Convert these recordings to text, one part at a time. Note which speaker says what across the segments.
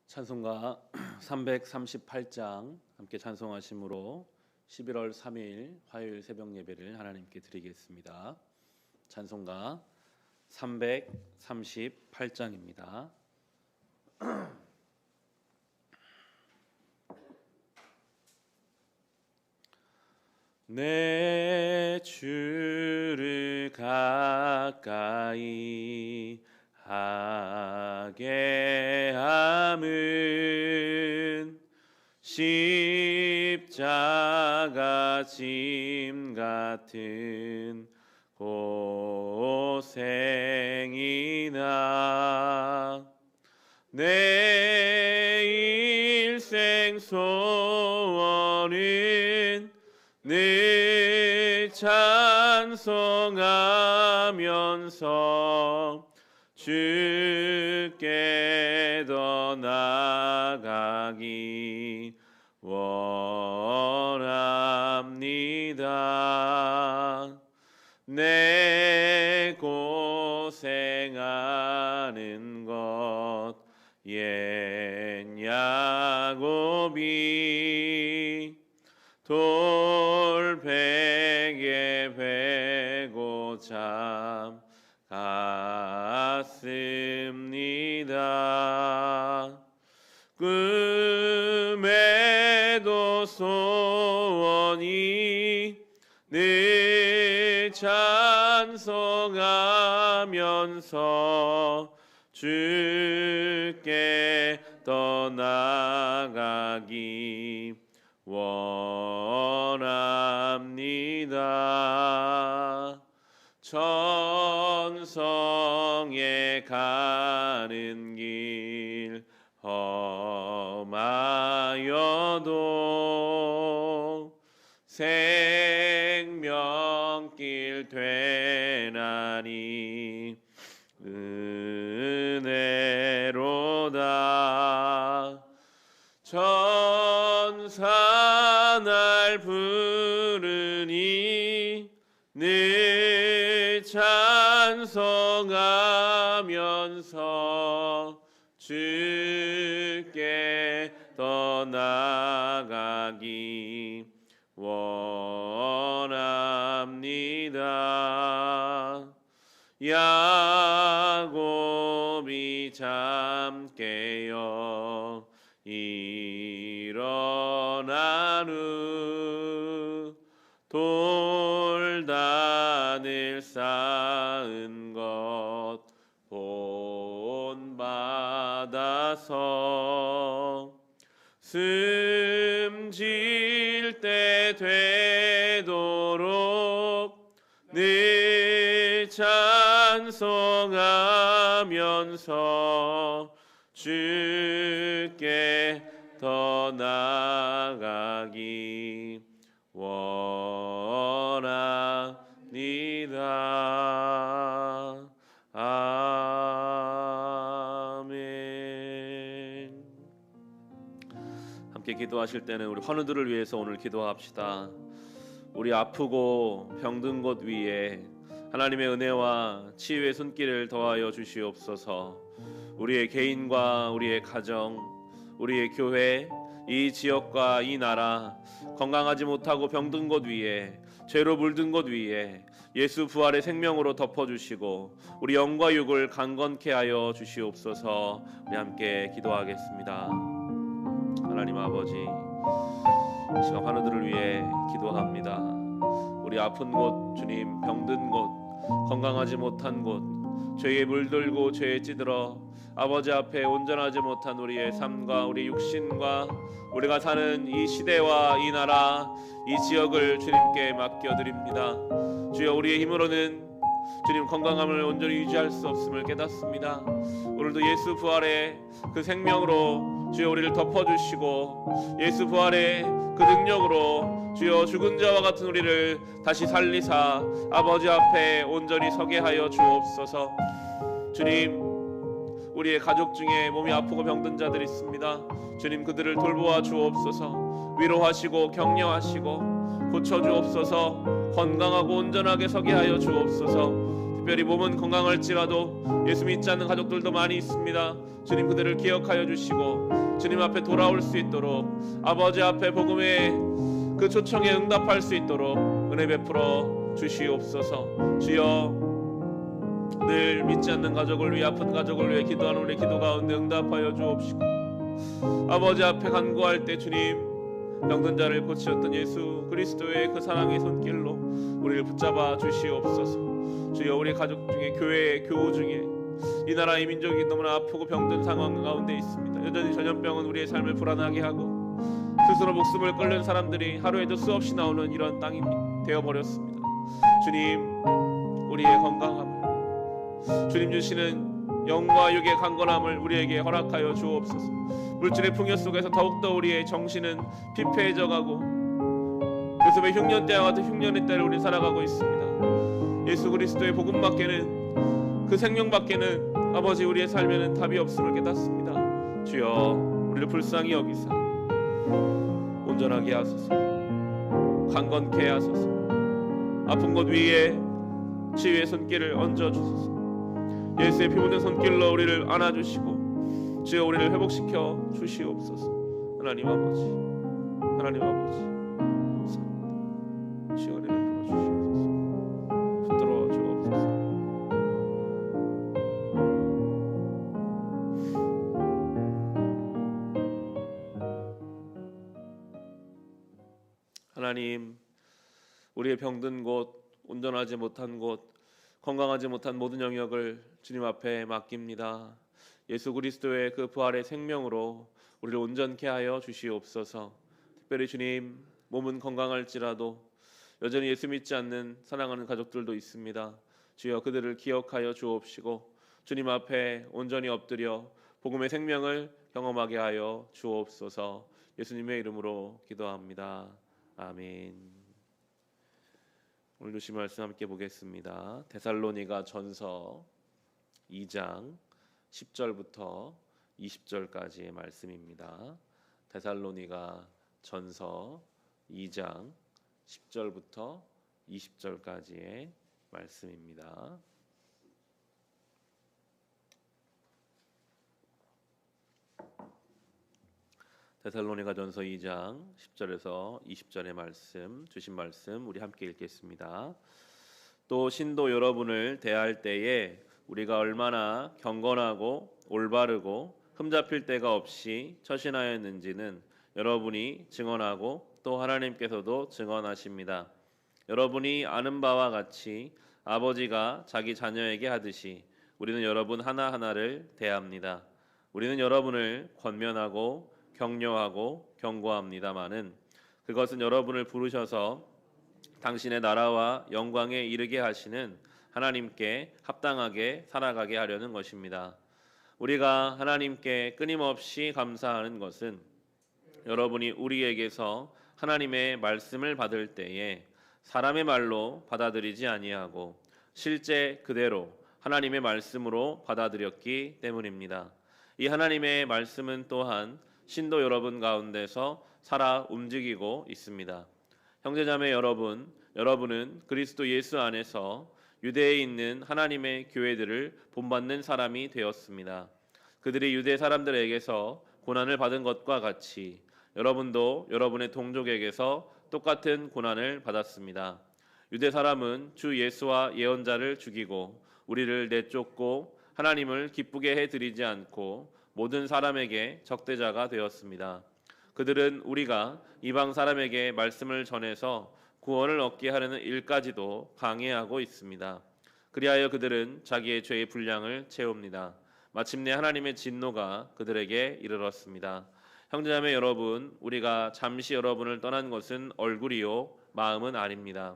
Speaker 1: 찬송가 338장 함께 찬송하심으로 11월 3일 화요일 새벽 예배를 하나님께 드리겠습니다. 찬송가 338장입니다. 내 주를 가까이 하게 함은 십자가 짐 같은 고생이나 내 일생 소원은 늘 찬송하면서 주께 더 나아가기 원합니다. 내 고생하는 것 옛 야곱이 돌베개 베고 잠 갔습니다. 꿈에도 소원이 늘 찬송하면서 주께 떠나가기 원합니다. 천성에 가는 길 험하여도 생명길 되나니 은혜로다. 천사 날 부르니 늘 찬송하면서 주께 떠나가기 원합니다. 야곱이 잠 깨어 일어난 후 돌단을 쌓은 것 본받아서 숨질 때 되도록 늘 찬송하면서 주께 더 나아가기 원합니다. 아멘. 함께 기도하실 때는 우리 환우들을 위해서 오늘 기도합시다. 우리 아프고 병든 곳 위에 하나님의 은혜와 치유의 손길을 더하여 주시옵소서. 우리의 개인과 우리의 가정, 우리의 교회, 이 지역과 이 나라, 건강하지 못하고 병든 곳 위에, 죄로 물든 곳 위에 예수 부활의 생명으로 덮어주시고 우리 영과 육을 강건케 하여 주시옵소서. 우리 함께 기도하겠습니다. 하나님 아버지, 이 시간 환우들을 위해 기도합니다. 우리 아픈 곳, 주님, 병든 곳, 건강하지 못한 곳, 죄에 물들고 죄에 찌들어 아버지 앞에 온전하지 못한 우리의 삶과 우리 육신과 우리가 사는 이 시대와 이 나라, 이 지역을 주님께 맡겨드립니다. 주여, 우리의 힘으로는 주님 건강함을 온전히 유지할 수 없음을 깨닫습니다. 오늘도 예수 부활의 그 생명으로 주여 우리를 덮어주시고 예수 부활의 그 능력으로 주여 죽은 자와 같은 우리를 다시 살리사 아버지 앞에 온전히 서게 하여 주옵소서. 주님, 우리의 가족 중에 몸이 아프고 병든 자들이 있습니다. 주님, 그들을 돌보아 주옵소서. 위로하시고 격려하시고 고쳐주옵소서. 건강하고 온전하게 서게 하여 주옵소서. 특별히 몸은 건강할지라도 예수 믿지 않는 가족들도 많이 있습니다. 주님 그들을 기억하여 주시고 주님 앞에 돌아올 수 있도록 아버지 앞에 복음의 그 초청에 응답할 수 있도록 은혜 베풀어 주시옵소서. 주여 늘 믿지 않는 가족을 위해 아픈 가족을 위해 기도하는 우리 기도 가운데 응답하여 주옵시고 아버지 앞에 간구할 때 주님 병든 자를 고치셨던 예수 그리스도의 그 사랑의 손길로 우리를 붙잡아 주시옵소서. 주여 우리 가족 중에 교회 교우 중에 이 나라 이 민족이 너무나 아프고 병든 상황 가운데 있습니다. 여전히 전염병은 우리의 삶을 불안하게 하고 스스로 목숨을 끊는 사람들이 하루에도 수없이 나오는 이런 땅이 되어버렸습니다. 주님 우리의 건강함을 주님 주시는 영과 육의 강건함을 우리에게 허락하여 주옵소서. 물질의 풍요 속에서 더욱더 우리의 정신은 피폐해져가고 요즘에 흉년 때와 같은 흉년의 때를 우리 살아가고 있습니다. 예수 그리스도의 복음밖에는 그 생명밖에는 아버지 우리의 삶에는 답이 없음을 깨닫습니다. 주여 우리를 불쌍히 여기사 온전하게 하소서. 강건케 하소서. 아픈 곳 위에 치유의 손길을 얹어 주소서. 예수의 피 묻은 손길로 우리를 안아주시고 주여 우리를 회복시켜 주시옵소서. 하나님 아버지 하나님 아버지 감사합니다. 주여 우리를 풀어 주시옵소서. 붙들어 주옵소서. 하나님 우리의 병든 곳 온전하지 못한 곳 건강하지 못한 모든 영역을 주님 앞에 맡깁니다. 예수 그리스도의 그 부활의 생명으로 우리를 온전케 하여 주시옵소서. 특별히 주님 몸은 건강할지라도 여전히 예수 믿지 않는 사랑하는 가족들도 있습니다. 주여 그들을 기억하여 주옵시고 주님 앞에 온전히 엎드려 복음의 생명을 경험하게 하여 주옵소서. 예수님의 이름으로 기도합니다. 아멘. 오늘 주신 말씀 함께 보겠습니다. 데살로니가 전서 2장 10절부터 20절까지의 말씀입니다. 데살로니가 전서 2장 10절부터 20절까지의 말씀입니다. 데살로니가 전서 2장 10절에서 20절의 말씀 주신 말씀 우리 함께 읽겠습니다. 또 신도 여러분을 대할 때에 우리가 얼마나 경건하고 올바르고 흠잡힐 데가 없이 처신하였는지는 여러분이 증언하고 또 하나님께서도 증언하십니다. 여러분이 아는 바와 같이 아버지가 자기 자녀에게 하듯이 우리는 여러분 하나하나를 대합니다. 우리는 여러분을 권면하고 격려하고 경고합니다마는 그것은 여러분을 부르셔서 당신의 나라와 영광에 이르게 하시는 하나님께 합당하게 살아가게 하려는 것입니다. 우리가 하나님께 끊임없이 감사하는 것은 여러분이 우리에게서 하나님의 말씀을 받을 때에 사람의 말로 받아들이지 아니하고 실제 그대로 하나님의 말씀으로 받아들였기 때문입니다. 이 하나님의 말씀은 또한 신도 여러분 가운데서 살아 움직이고 있습니다. 형제자매 여러분, 여러분은 그리스도 예수 안에서 유대에 있는 하나님의 교회들을 본받는 사람이 되었습니다. 그들이 유대 사람들에게서 고난을 받은 것과 같이 여러분도 여러분의 동족에게서 똑같은 고난을 받았습니다. 유대 사람은 주 예수와 예언자를 죽이고 우리를 내쫓고 하나님을 기쁘게 해드리지 않고 모든 사람에게 적대자가 되었습니다. 그들은 우리가 이방 사람에게 말씀을 전해서 구원을 얻게 하려는 일까지도 방해하고 있습니다. 그리하여 그들은 자기의 죄의 분량을 채웁니다. 마침내 하나님의 진노가 그들에게 이르렀습니다. 형제자매 여러분, 우리가 잠시 여러분을 떠난 것은 얼굴이요 마음은 아닙니다.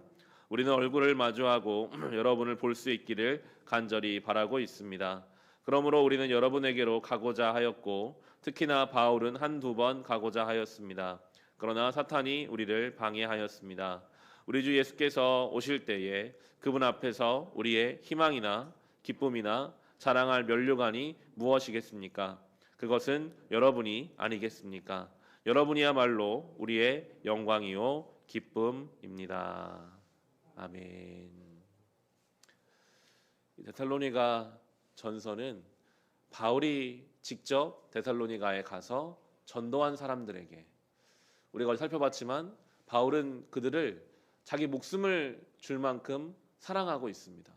Speaker 1: 우리는 얼굴을 마주하고 여러분을 볼 수 있기를 간절히 바라고 있습니다. 그러므로 우리는 여러분에게로 가고자 하였고 특히나 바울은 한두 번 가고자 하였습니다. 그러나 사탄이 우리를 방해하였습니다. 우리 주 예수께서 오실 때에 그분 앞에서 우리의 희망이나 기쁨이나 자랑할 면류관이 무엇이겠습니까? 그것은 여러분이 아니겠습니까? 여러분이야말로 우리의 영광이요 기쁨입니다. 아멘. 데살로니가 전서는 바울이 직접 데살로니가에 가서 전도한 사람들에게, 우리가 살펴봤지만 바울은 그들을 자기 목숨을 줄 만큼 사랑하고 있습니다.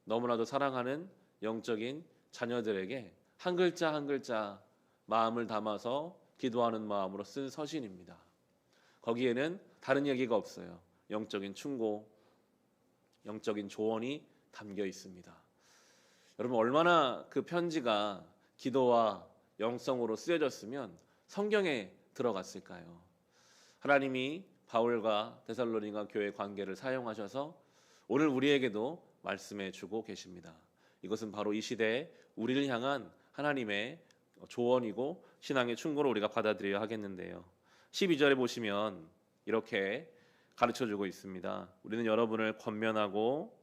Speaker 1: 너무나도 사랑하는 영적인 자녀들에게 한 글자 한 글자 마음을 담아서 기도하는 마음으로 쓴 서신입니다. 거기에는 다른 얘기가 없어요. 영적인 충고, 영적인 조언이 담겨 있습니다. 여러분, 얼마나 그 편지가 기도와 영성으로 쓰여졌으면 성경에 들어갔을까요? 하나님이 바울과 데살로니가 교회 관계를 사용하셔서 오늘 우리에게도 말씀해 주고 계십니다. 이것은 바로 이 시대에 우리를 향한 하나님의 조언이고 신앙의 충고로 우리가 받아들여야 하겠는데요. 12절에 보시면 이렇게 가르쳐주고 있습니다. 우리는 여러분을 권면하고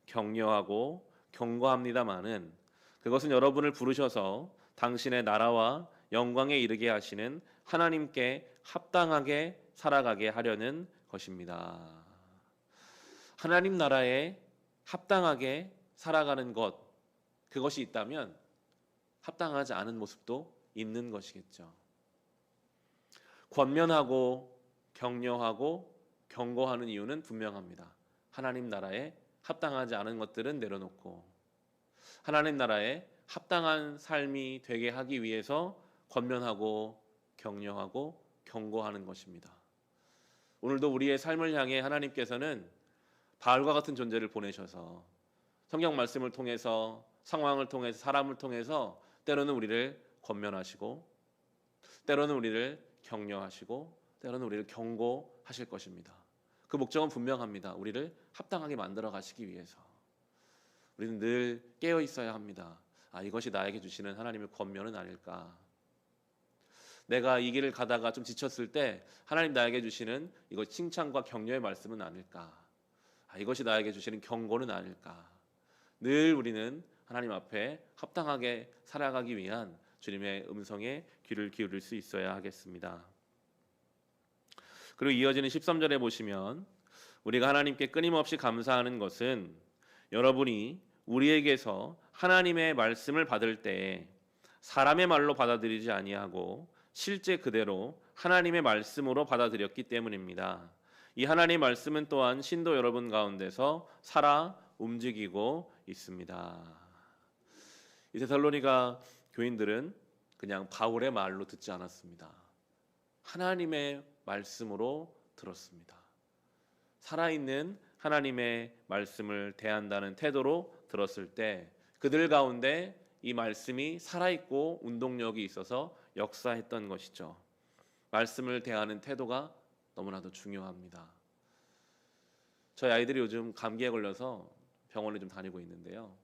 Speaker 1: 격려하고 경고합니다마는 그것은 여러분을 부르셔서 당신의 나라와 영광에 이르게 하시는 하나님께 합당하게 살아가게 하려는 것입니다. 하나님 나라에 합당하게 살아가는 것, 그것이 있다면 합당하지 않은 모습도 있는 것이겠죠. 권면하고 격려하고 경고하는 이유는 분명합니다. 하나님 나라에 합당하지 않은 것들은 내려놓고 하나님 나라에 합당한 삶이 되게 하기 위해서 권면하고 격려하고 경고하는 것입니다. 오늘도 우리의 삶을 향해 하나님께서는 바울과 같은 존재를 보내셔서 성경 말씀을 통해서, 상황을 통해서, 사람을 통해서 때로는 우리를 권면하시고 때로는 우리를 격려하시고 때로는 우리를 경고하실 것입니다. 그 목적은 분명합니다. 우리를 합당하게 만들어 가시기 위해서. 우리는 늘 깨어 있어야 합니다. 이것이 나에게 주시는 하나님의 권면은 아닐까. 내가 이 길을 가다가 좀 지쳤을 때 하나님 나에게 주시는 이거 칭찬과 격려의 말씀은 아닐까. 이것이 나에게 주시는 경고는 아닐까. 늘 우리는 하나님 앞에 합당하게 살아가기 위한 주님의 음성에 귀를 기울일 수 있어야 하겠습니다. 그리고 이어지는 13절에 보시면 우리가 하나님께 끊임없이 감사하는 것은 여러분이 우리에게서 하나님의 말씀을 받을 때 사람의 말로 받아들이지 아니하고 실제 그대로 하나님의 말씀으로 받아들였기 때문입니다. 이 하나님의 말씀은 또한 신도 여러분 가운데서 살아 움직이고 있습니다. 이 데살로니가 교인들은 그냥 바울의 말로 듣지 않았습니다. 하나님의 말씀으로 들었습니다. 살아있는 하나님의 말씀을 대한다는 태도로 들었을 때 그들 가운데 이 말씀이 살아있고 운동력이 있어서 역사했던 것이죠. 말씀을 대하는 태도가 너무나도 중요합니다. 저희 아이들이 요즘 감기에 걸려서 병원에 좀 다니고 있는데요.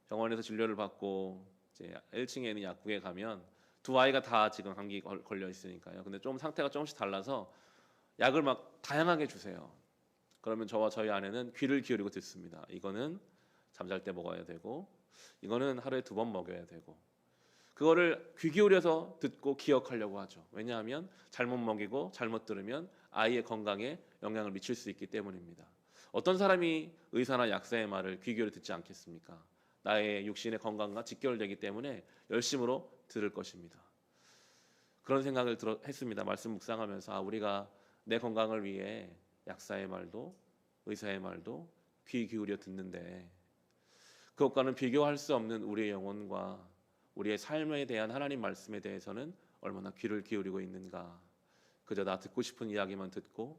Speaker 1: 병원에서 진료를 받고 이제 1층에 있는 약국에 가면 두 아이가 다 지금 감기 걸려 있으니까요. 근데 좀 상태가 조금씩 달라서 약을 막 다양하게 주세요. 그러면 저와 저희 아내는 귀를 기울이고 듣습니다. 이거는 잠잘 때 먹어야 되고 이거는 하루에 2번 먹여야 되고 그거를 귀 기울여서 듣고 기억하려고 하죠. 왜냐하면 잘못 먹이고 잘못 들으면 아이의 건강에 영향을 미칠 수 있기 때문입니다. 어떤 사람이 의사나 약사의 말을 귀 기울여 듣지 않겠습니까? 나의 육신의 건강과 직결되기 때문에 열심으로 들을 것입니다. 그런 생각을 했습니다. 말씀 묵상하면서 우리가 내 건강을 위해 약사의 말도 의사의 말도 귀 기울여 듣는데 그것과는 비교할 수 없는 우리의 영혼과 우리의 삶에 대한 하나님 말씀에 대해서는 얼마나 귀를 기울이고 있는가. 그저 나 듣고 싶은 이야기만 듣고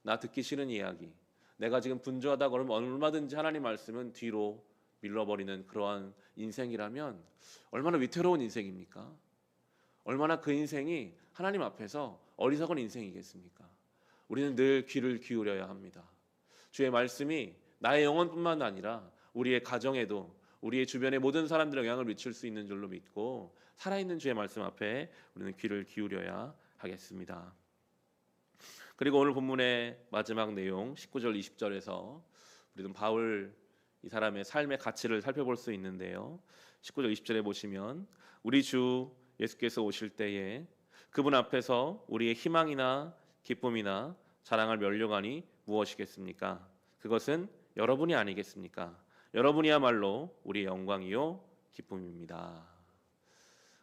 Speaker 1: 나 듣기 싫은 이야기, 내가 지금 분주하다 그러면 얼마든지 하나님 말씀은 뒤로 밀어버리는 그러한 인생이라면 얼마나 위태로운 인생입니까? 얼마나 그 인생이 하나님 앞에서 어리석은 인생이겠습니까? 우리는 늘 귀를 기울여야 합니다. 주의 말씀이 나의 영혼뿐만 아니라 우리의 가정에도 우리의 주변의 모든 사람들의 영향을 미칠 수 있는 줄로 믿고 살아있는 주의 말씀 앞에 우리는 귀를 기울여야 하겠습니다. 그리고 오늘 본문의 마지막 내용 19절 20절에서 우리는 바울 이 사람의 삶의 가치를 살펴볼 수 있는데요. 19절 20절에 보시면 우리 주 예수께서 오실 때에 그분 앞에서 우리의 희망이나 기쁨이나 자랑할 면류관이 무엇이겠습니까? 그것은 여러분이 아니겠습니까? 여러분이야말로 우리의 영광이요 기쁨입니다.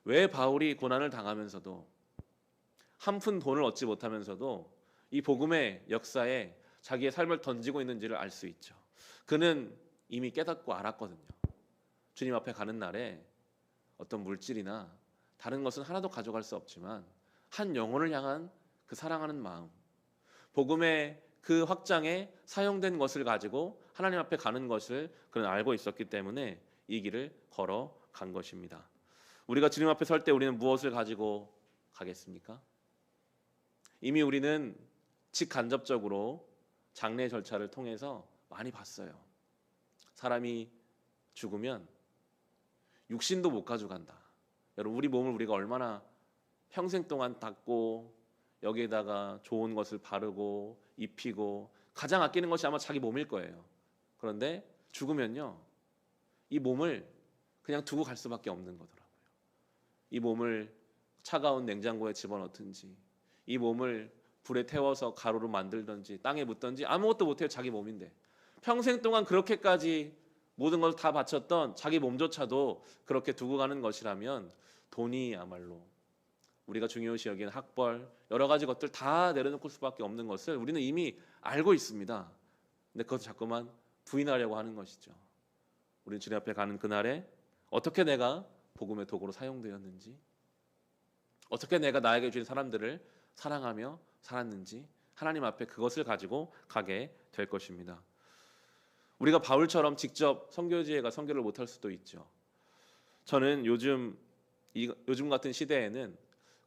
Speaker 1: 왜 바울이 고난을 당하면서도 한 푼 돈을 얻지 못하면서도 이 복음의 역사에 자기의 삶을 던지고 있는지를 알 수 있죠. 그는 이미 깨닫고 알았거든요. 주님 앞에 가는 날에 어떤 물질이나 다른 것은 하나도 가져갈 수 없지만 한 영혼을 향한 그 사랑하는 마음, 복음의 그 확장에 사용된 것을 가지고 하나님 앞에 가는 것을 그는 알고 있었기 때문에 이 길을 걸어간 것입니다. 우리가 주님 앞에 설 때 우리는 무엇을 가지고 가겠습니까? 이미 우리는 직간접적으로 장례 절차를 통해서 많이 봤어요. 사람이 죽으면 육신도 못 가져간다. 여러분, 우리 몸을 우리가 얼마나 평생 동안 닦고 여기에다가 좋은 것을 바르고 입히고 가장 아끼는 것이 아마 자기 몸일 거예요. 그런데 죽으면요, 이 몸을 그냥 두고 갈 수밖에 없는 거더라고요. 이 몸을 차가운 냉장고에 집어넣든지 이 몸을 불에 태워서 가루로 만들든지 땅에 묻든지 아무것도 못해요. 자기 몸인데 평생 동안 그렇게까지 모든 걸 다 바쳤던 자기 몸조차도 그렇게 두고 가는 것이라면 돈이야말로 우리가 중요시 여기는 학벌 여러 가지 것들 다 내려놓을 수밖에 없는 것을 우리는 이미 알고 있습니다. 근데 그것을 자꾸만 부인하려고 하는 것이죠. 우리는 주님 앞에 가는 그날에 어떻게 내가 복음의 도구로 사용되었는지, 어떻게 내가 나에게 주신 사람들을 사랑하며 살았는지 하나님 앞에 그것을 가지고 가게 될 것입니다. 우리가 바울처럼 직접 선교지에 가 선교를 못할 수도 있죠. 저는 요즘 같은 시대에는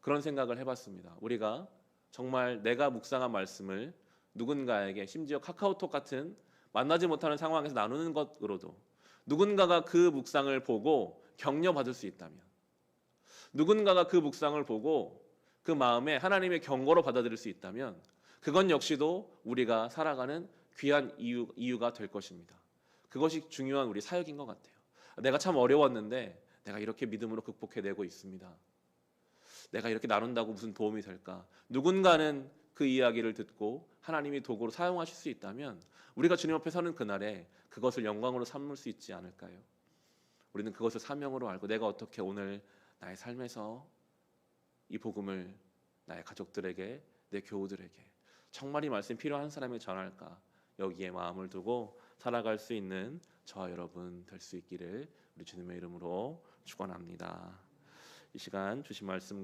Speaker 1: 그런 생각을 해봤습니다. 우리가 정말 내가 묵상한 말씀을 누군가에게, 심지어 카카오톡 같은 만나지 못하는 상황에서 나누는 것으로도 누군가가 그 묵상을 보고 격려받을 수 있다면, 누군가가 그 묵상을 보고 그 마음에 하나님의 경고로 받아들일 수 있다면 그건 역시도 우리가 살아가는 귀한 이유가 될 것입니다. 그것이 중요한 우리 사역인 것 같아요. 내가 참 어려웠는데 내가 이렇게 믿음으로 극복해내고 있습니다. 내가 이렇게 나눈다고 무슨 도움이 될까? 누군가는 그 이야기를 듣고 하나님이 도구로 사용하실 수 있다면 우리가 주님 앞에 서는 그날에 그것을 영광으로 삼을 수 있지 않을까요? 우리는 그것을 사명으로 알고 내가 어떻게 오늘 나의 삶에서 이 복음을 나의 가족들에게, 내 교우들에게 정말 이 말씀이 필요한 사람에게 전할까? 여기에 마음을 두고 살아갈 수 있는 저와 여러분 될 수 있기를 우리 주님의 이름으로 축원합니다. 이 시간 주신 말씀과